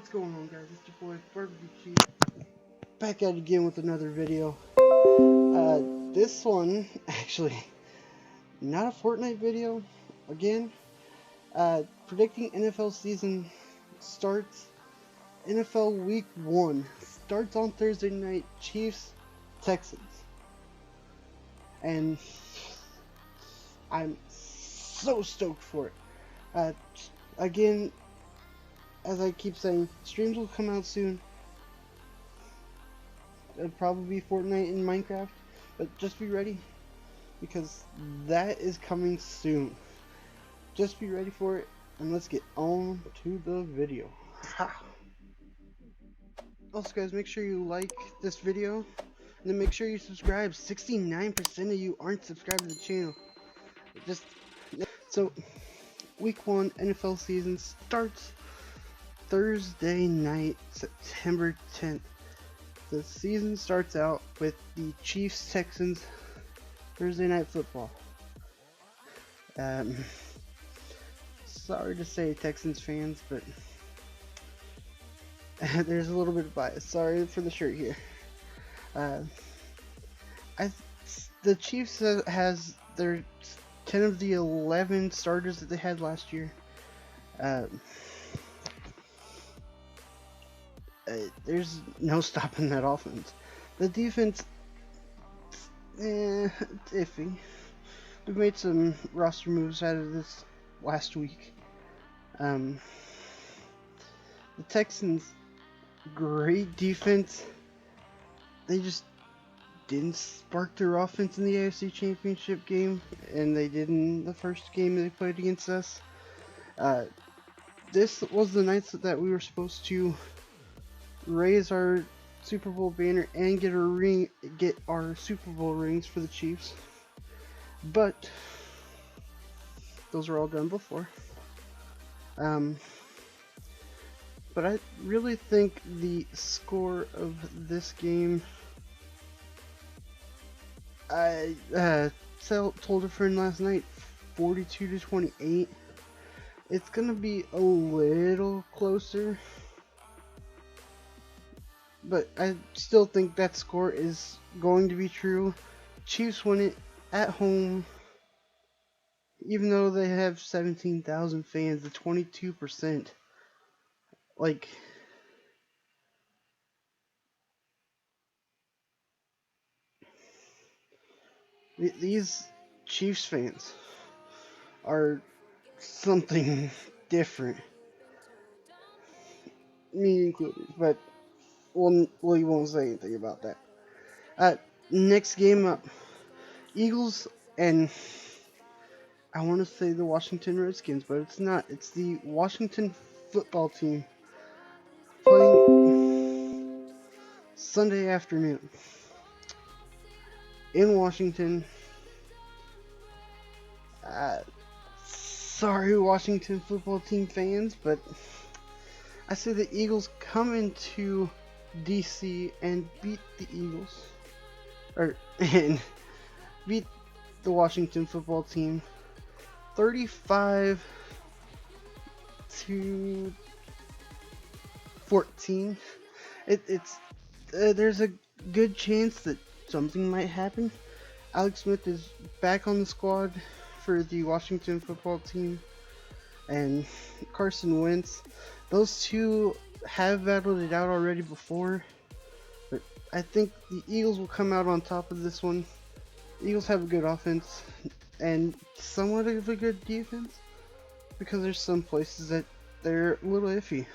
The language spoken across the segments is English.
What's going on, guys? It's your boy Barbecue Chief, back at it again with another video. This one, actually, not a Fortnite video, again. Predicting NFL season starts. NFL Week 1 starts on Thursday night, Chiefs, Texans. And I'm so stoked for it. Again, as I keep saying, streams will come out soon. It'll probably be Fortnite and Minecraft, but just be ready, because that is coming soon. Just be ready for it, and let's get on to the video. Also, guys, make sure you like this video, and then make sure you subscribe. 69% of you aren't subscribed to the channel. So, Week 1 NFL season starts Thursday night, September 10th. The season starts out with the Chiefs Texans Thursday night football. Sorry to say, Texans fans, but there's a little bit of bias. Sorry for the shirt here. The Chiefs has their 10 of the 11 starters that they had last year. There's no stopping that offense. The defense, it's iffy. We've made some roster moves out of this last week. The Texans, great defense. They just didn't spark their offense in the AFC Championship game, and they did in the first game they played against us. This was the night that we were supposed to raise our Super Bowl banner and get our Super Bowl rings for the Chiefs, but those were all done before. But I really think the score of this game, I told a friend last night, 42-28. It's gonna be a little closer, but I still think that score is going to be true. Chiefs win it at home, even though they have 17,000 fans. The 22%, like, these Chiefs fans are something different, me included, but we won't say anything about that. Next game up, Eagles and I want to say the Washington Redskins, but it's not. It's the Washington football team playing Sunday afternoon in Washington. Sorry, Washington football team fans, but I say the Eagles come into DC and beat the Eagles, and beat the Washington football team 35-14. There's a good chance that something might happen. Alex Smith is back on the squad for the Washington football team, and Carson Wentz. Those two have battled it out already before, but I think the Eagles will come out on top of this one. The Eagles have a good offense and somewhat of a good defense, because there's some places that they're a little iffy.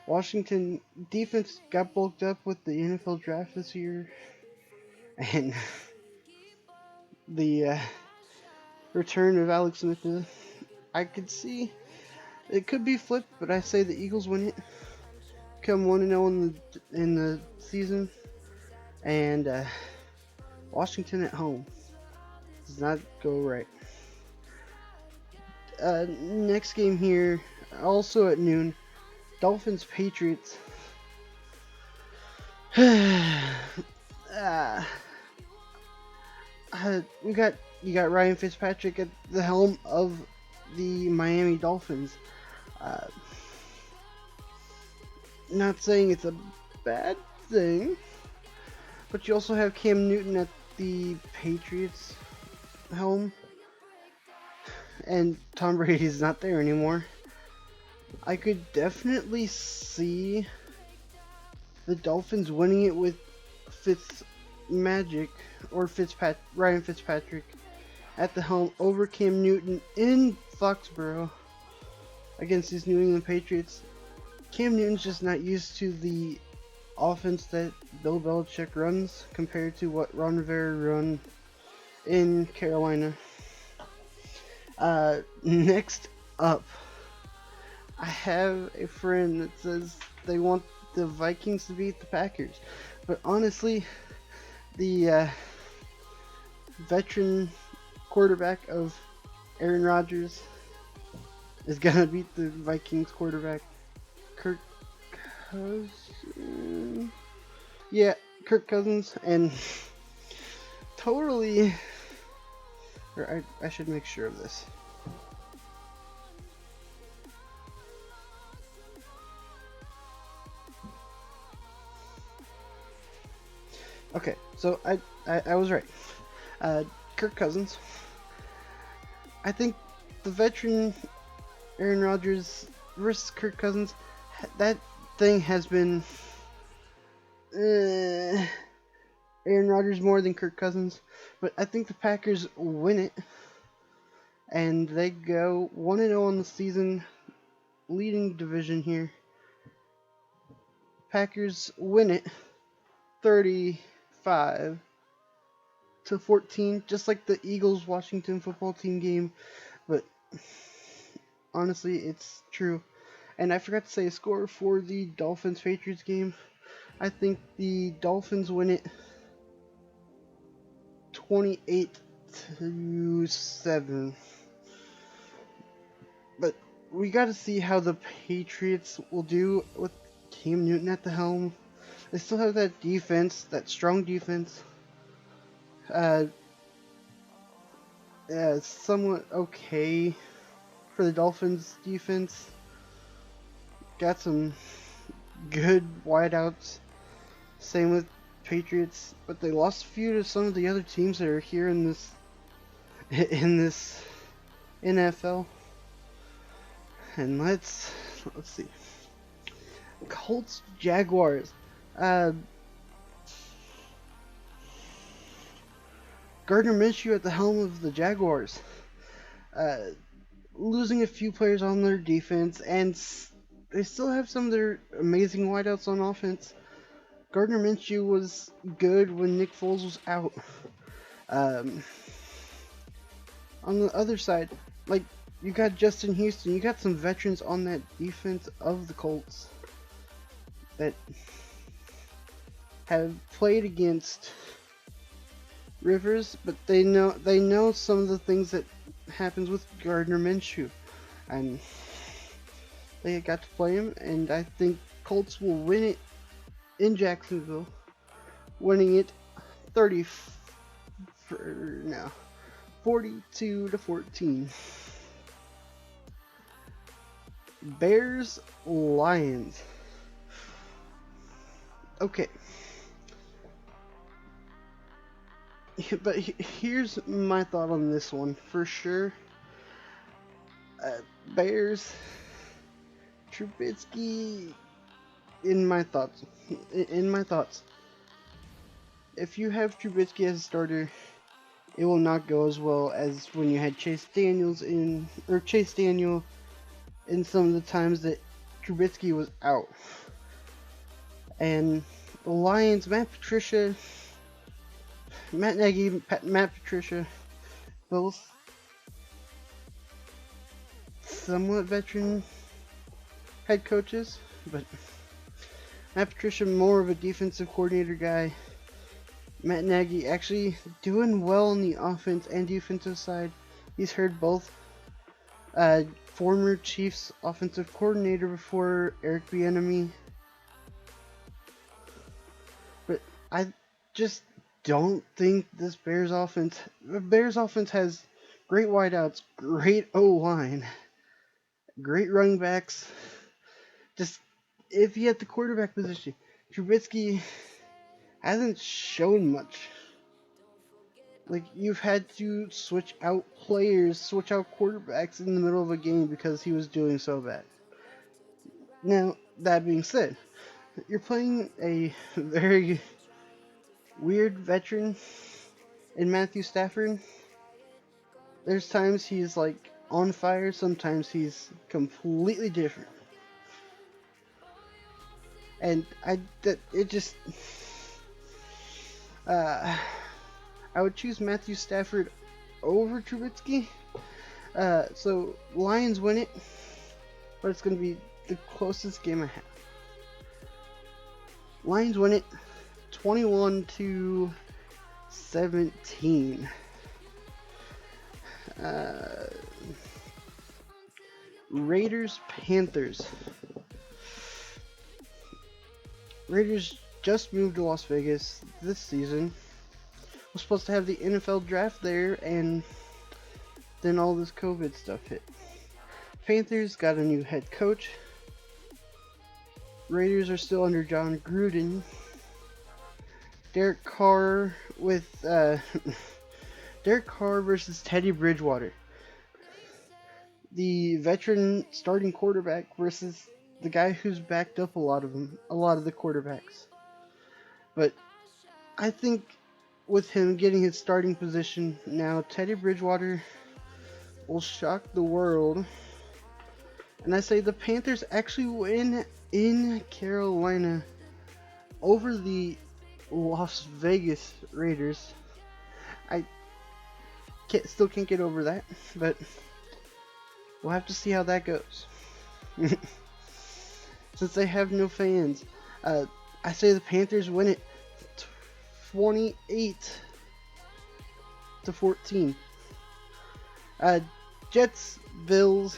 Washington defense got bulked up with the NFL draft this year, and the return of Alex Smith, I could see it could be flipped, but I say the Eagles win it, come 1-0 in the season, and Washington at home does not go right. Next game here, also at noon, Dolphins Patriots. You got Ryan Fitzpatrick at the helm of the Miami Dolphins. Not saying it's a bad thing, but you also have Cam Newton at the Patriots helm, and Tom Brady's not there anymore. I could definitely see the Dolphins winning it with Fitz Magic or Ryan Fitzpatrick at the helm over Cam Newton in Foxborough against these New England Patriots. Cam Newton's just not used to the offense that Bill Belichick runs compared to what Ron Rivera run in Carolina. Next up, I have a friend that says they want the Vikings to beat the Packers, but honestly, the veteran quarterback of Aaron Rodgers is gonna beat the Vikings quarterback Kirk Cousins. Yeah, Kirk Cousins, and totally. Or I should make sure of this. Okay, so I was right. Kirk Cousins. I think the veteran Aaron Rodgers versus Kirk Cousins, that thing has been Aaron Rodgers more than Kirk Cousins, but I think the Packers win it, and they go 1-0 on the season, leading division here. Packers win it 35-14, just like the Eagles Washington football team game, but honestly, it's true. And I forgot to say a score for the Dolphins Patriots game. I think the Dolphins win it 28-7. But we got to see how the Patriots will do with Cam Newton at the helm. They still have that defense, that strong defense. Uh, yeah, it's somewhat okay for the Dolphins defense. Got some good wideouts. Same with Patriots, but they lost a few to some of the other teams that are here in this NFL. And let's see. Colts Jaguars. Gardner Minshew at the helm of the Jaguars. Losing a few players on their defense, and they still have some of their amazing wideouts on offense. Gardner Minshew was good when Nick Foles was out. On the other side, like, you got Justin Houston, you got some veterans on that defense of the Colts that have played against Rivers, but they know some of the things that happens with Gardner Minshew, and they got to play him, and I think Colts will win it in Jacksonville, winning it 42-14. Bears Lions. Okay. But here's my thought on this one for sure. Bears, Trubisky. In my thoughts, if you have Trubisky as a starter, it will not go as well as when you had Chase Daniel in some of the times that Trubisky was out. And the Lions, Matt Nagy, Matt Patricia, both somewhat veteran head coaches, but Matt Patricia more of a defensive coordinator guy. Matt Nagy actually doing well on the offense and defensive side. He's heard both. Former Chiefs offensive coordinator before Eric Bieniemy. But I just don't think this Bears offense has great wideouts, great O-line, great running backs. Just iffy at the quarterback position. Trubisky hasn't shown much. Like, you've had to switch out players, switch out quarterbacks in the middle of a game because he was doing so bad. Now, that being said, you're playing a very weird veteran in Matthew Stafford. There's times he's like on fire, sometimes he's completely different. And it just I would choose Matthew Stafford over Trubisky. So Lions win it, but it's going to be the closest game I have. Lions win it 21-17. Raiders Panthers. Raiders just moved to Las Vegas this season. We're supposed to have the NFL draft there, and then all this COVID stuff hit. Panthers got a new head coach. Raiders are still under John Gruden. Derek Carr with Derek Carr versus Teddy Bridgewater. The veteran starting quarterback versus the guy who's backed up a lot of the quarterbacks. But I think with him getting his starting position now, Teddy Bridgewater will shock the world. And I say the Panthers actually win in Carolina over the Las Vegas Raiders. I still can't get over that, but we'll have to see how that goes. Since they have no fans, I say the Panthers win it 28-14. Jets, Bills.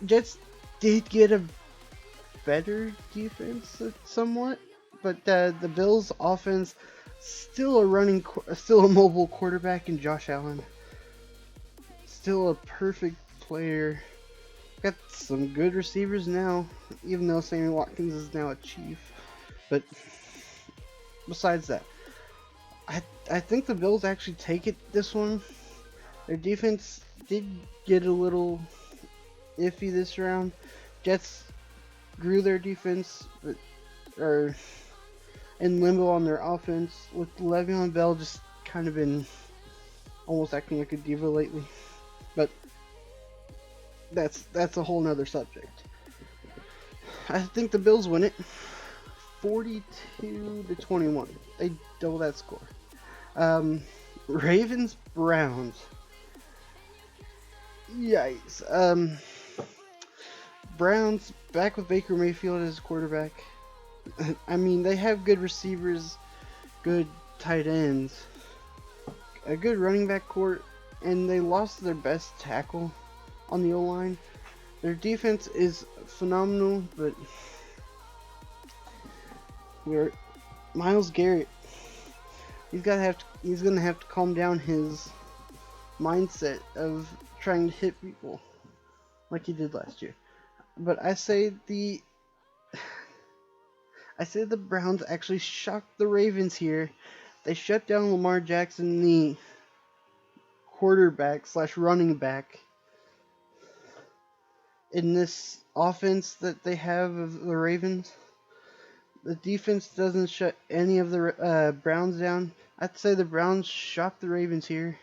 Jets did get a better defense somewhat, but the Bills' offense still a mobile quarterback in Josh Allen. Still a perfect player. Got some good receivers now, even though Sammy Watkins is now a Chief. But besides that, I think the Bills actually take it this one. Their defense did get a little iffy this round. Jets grew their defense, but are in limbo on their offense, with Le'Veon Bell just kind of been almost acting like a diva lately. But that's a whole nother subject. I think the Bills win it 42-21. They double that score. Ravens Browns. Yikes. Browns back with Baker Mayfield as quarterback. I mean, they have good receivers, good tight ends, a good running back court, and they lost their best tackle on the O-line. Their defense is phenomenal, but Myles Garrett, he's gonna have to calm down his mindset of trying to hit people like he did last year. But I say the Browns actually shocked the Ravens here. They shut down Lamar Jackson, the quarterback / running back, in this offense that they have of the Ravens. The defense doesn't shut any of the Browns down. I'd say the Browns shock the Ravens here.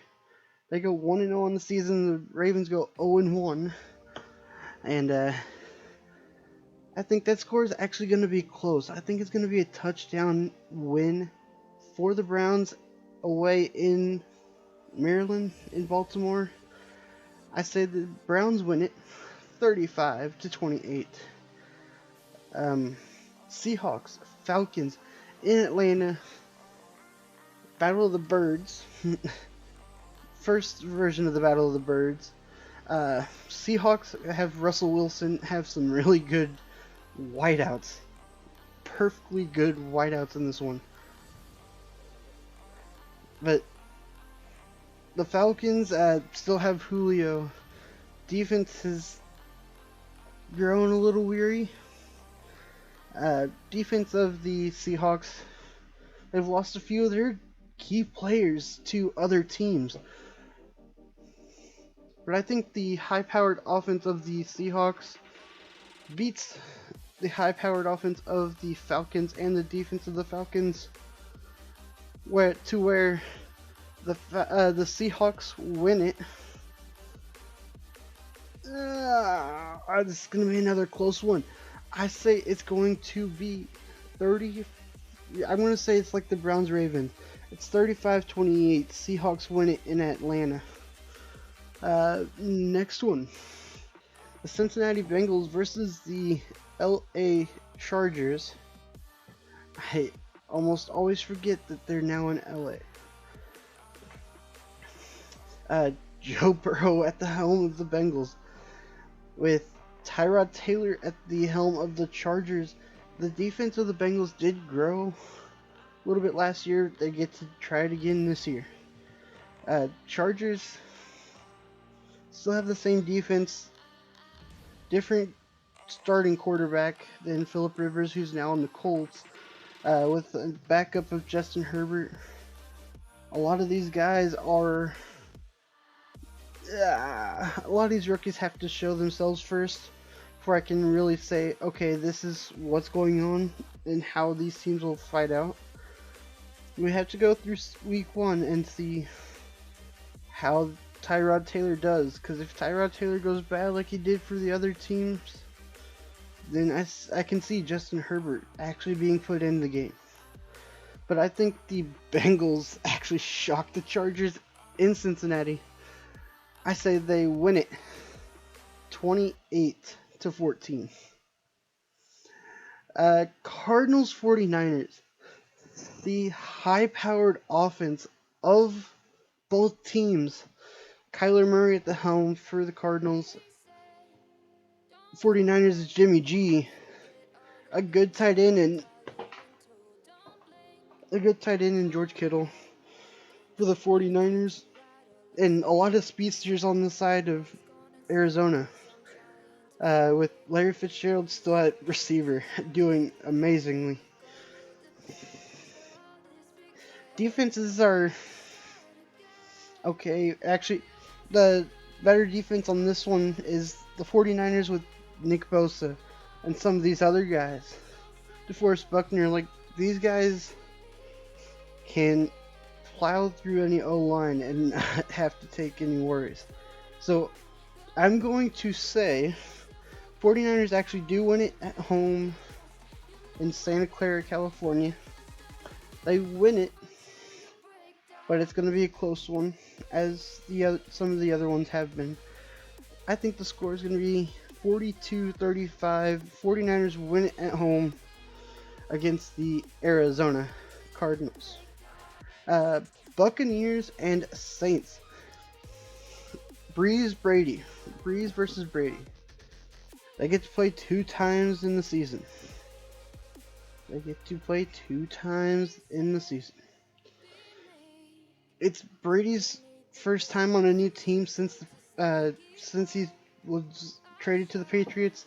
They go 1-0 on the season. The Ravens go 0-1. And I think that score is actually going to be close. I think it's going to be a touchdown win for the Browns away in Maryland, in Baltimore. I say the Browns win it 35-28. Seahawks, Falcons in Atlanta. Battle of the Birds. First version of the Battle of the Birds. Seahawks have Russell Wilson have some really good wideouts. Perfectly good wideouts in this one. But the Falcons still have Julio. Defense is growing a little weary. Defense of the Seahawks, they've lost a few of their key players to other teams. But I think the high-powered offense of the Seahawks beats the high-powered offense of the Falcons and the defense of the Falcons, where the Seahawks win it. This is gonna be another close one. I say it's going to be 30. I'm gonna say it's like the Browns Ravens. It's 35-28. Seahawks win it in Atlanta. Next one. The Cincinnati Bengals versus the LA Chargers. I almost always forget that they're now in LA. Joe Burrow at the helm of the Bengals, with Tyrod Taylor at the helm of the Chargers. The defense of the Bengals did grow a little bit last year. They get to try it again this year. Chargers still have the same defense, different starting quarterback than Phillip Rivers, who's now on the Colts, with a backup of Justin Herbert. A lot of these guys are. A lot of these rookies have to show themselves first before I can really say, okay, this is what's going on and how these teams will fight out. We have to go through week 1 and see how Tyrod Taylor does, because if Tyrod Taylor goes bad like he did for the other teams, then I can see Justin Herbert actually being put in the game. But I think the Bengals actually shocked the Chargers in Cincinnati. I say they win it 28-14. Cardinals 49ers. The high-powered offense of both teams. Kyler Murray at the helm for the Cardinals. 49ers is Jimmy G. A good tight end and George Kittle for the 49ers. And a lot of speedsters on the side of Arizona, with Larry Fitzgerald still at receiver, doing amazingly. Defenses are okay. Actually, the better defense on this one is the 49ers with Nick Bosa and some of these other guys. DeForest Buckner, like, these guys can plow through any O-line and not have to take any worries. So I'm going to say 49ers actually do win it at home in Santa Clara, California. They win it, but it's going to be a close one, as some of the other ones have been. I think the score is going to be 42-35. 49ers win it at home against the Arizona Cardinals. Buccaneers and Saints. Breeze versus Brady. They get to play 2 times in the season. It's Brady's first time on a new team since he was traded to the Patriots.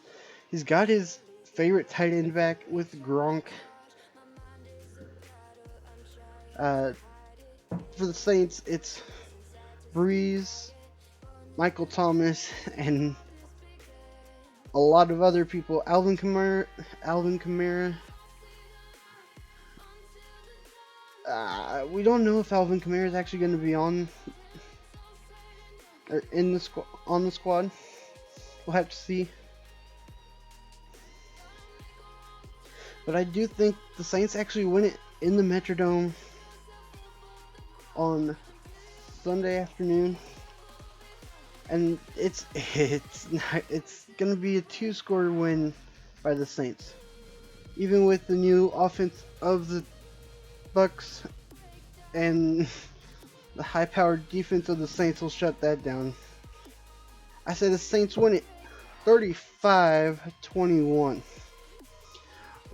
He's got his favorite tight end back with Gronk. For the Saints, it's Breeze, Michael Thomas, and a lot of other people. Alvin Kamara. We don't know if Alvin Kamara is actually going to be on the squad. We'll have to see. But I do think the Saints actually win it in the Metrodome on Sunday afternoon, and it's gonna be a 2-score win by the Saints. Even with the new offense of the Bucks and the high-powered defense of the Saints will shut that down. I say the Saints win it 35-21.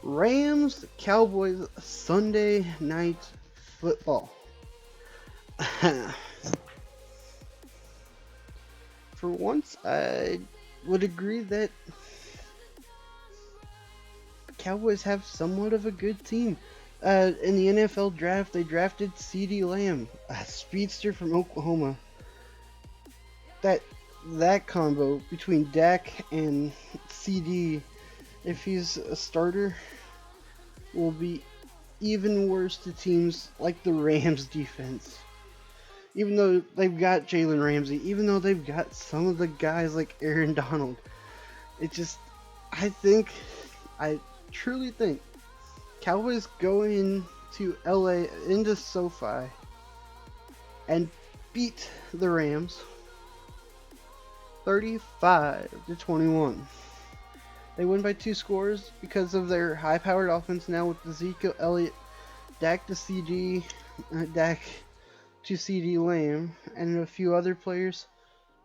Rams Cowboys Sunday Night Football. For once, I would agree that Cowboys have somewhat of a good team. In the NFL draft, they drafted CeeDee Lamb, a speedster from Oklahoma. That that combo between Dak and CD, if he's a starter, will be even worse to teams like the Rams defense. Even though they've got Jalen Ramsey, even though they've got some of the guys like Aaron Donald, it just, I think, I truly think Cowboys go into LA, into SoFi, and beat the Rams 35-21. They win by 2 scores because of their high-powered offense now with Ezekiel Elliott, Dak to CD, Dak to CD Lamb, and a few other players.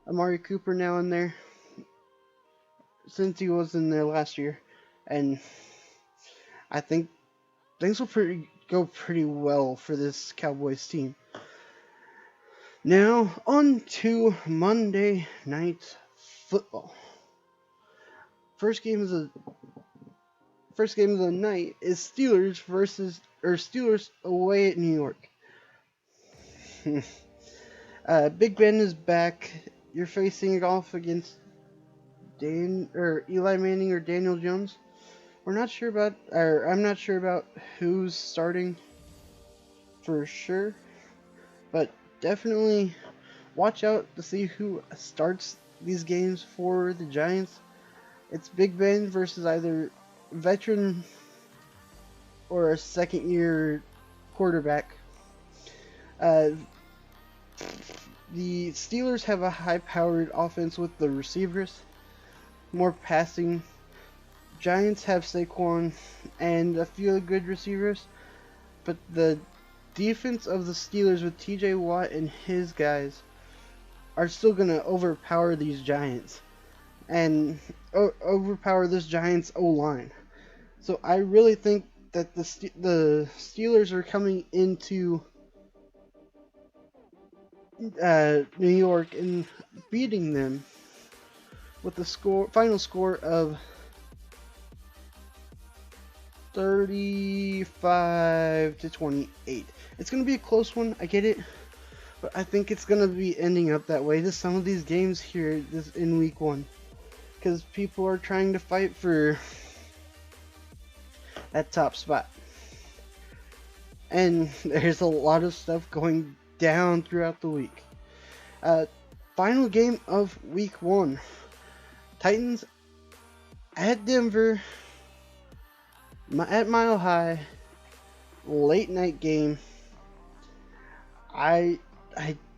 Amari Cooper now in there since he was in there last year, and I think things will go pretty well for this Cowboys team. Now on to Monday Night Football. First game of the night is Steelers away at New York. Big Ben is back. You're facing off against Eli Manning or Daniel Jones. I'm not sure about who's starting for sure, but definitely watch out to see who starts these games for the Giants. It's Big Ben versus either veteran or a second-year quarterback. The Steelers have a high-powered offense with the receivers, more passing. Giants have Saquon and a few good receivers, but the defense of the Steelers with TJ Watt and his guys are still going to overpower these Giants and overpower this Giants O-line. So I really think that the Steelers are coming into New York and beating them with the final score of 35-28. It's going to be a close one, I get it, but I think it's going to be ending up that way to some of these games here in week 1, because people are trying to fight for that top spot. And there's a lot of stuff going down throughout the week. Final game of week 1. Titans at Denver, at Mile High, late night game. I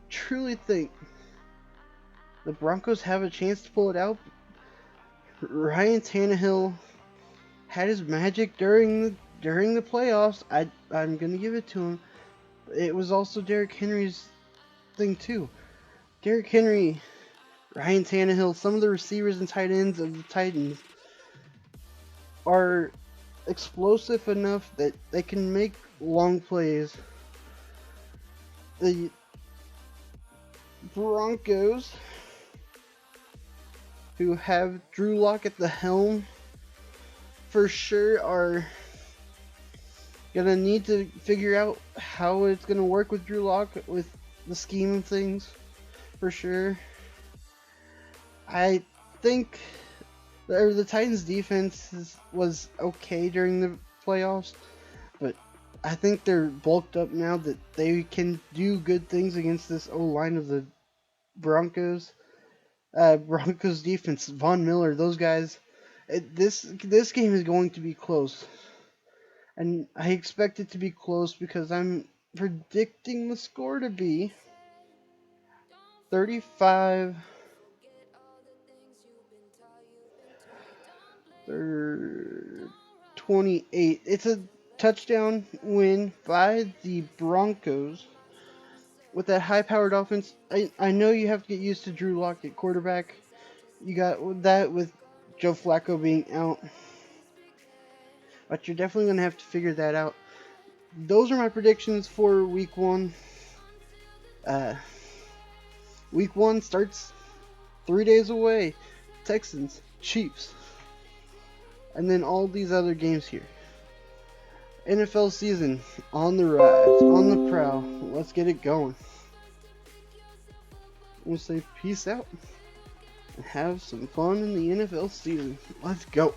truly think the Broncos have a chance to pull it out. Ryan Tannehill had his magic during the playoffs. I'm gonna give it to him. It was also Derrick Henry's thing too. Derrick Henry, Ryan Tannehill, some of the receivers and tight ends of the Titans are explosive enough that they can make long plays. The Broncos, who have Drew Lock at the helm, for sure are gonna need to figure out how it's gonna work with Drew Lock with the scheme of things, for sure. I think the Titans' defense was okay during the playoffs, but I think they're bulked up now that they can do good things against this O-line of the Broncos. Broncos defense, Von Miller, those guys. This game is going to be close, and I expect it to be close because I'm predicting the score to be 35. 28. It's a touchdown win by the Broncos. With that high-powered offense, I know you have to get used to Drew Lock at quarterback. You got that with Joe Flacco being out. But you're definitely going to have to figure that out. Those are my predictions for week 1. Week 1 starts 3 days away. Texans, Chiefs. and then all these other games here. NFL season on the rise, on the prowl. Let's get it going. We'll say peace out and have some fun in the NFL season. Let's go.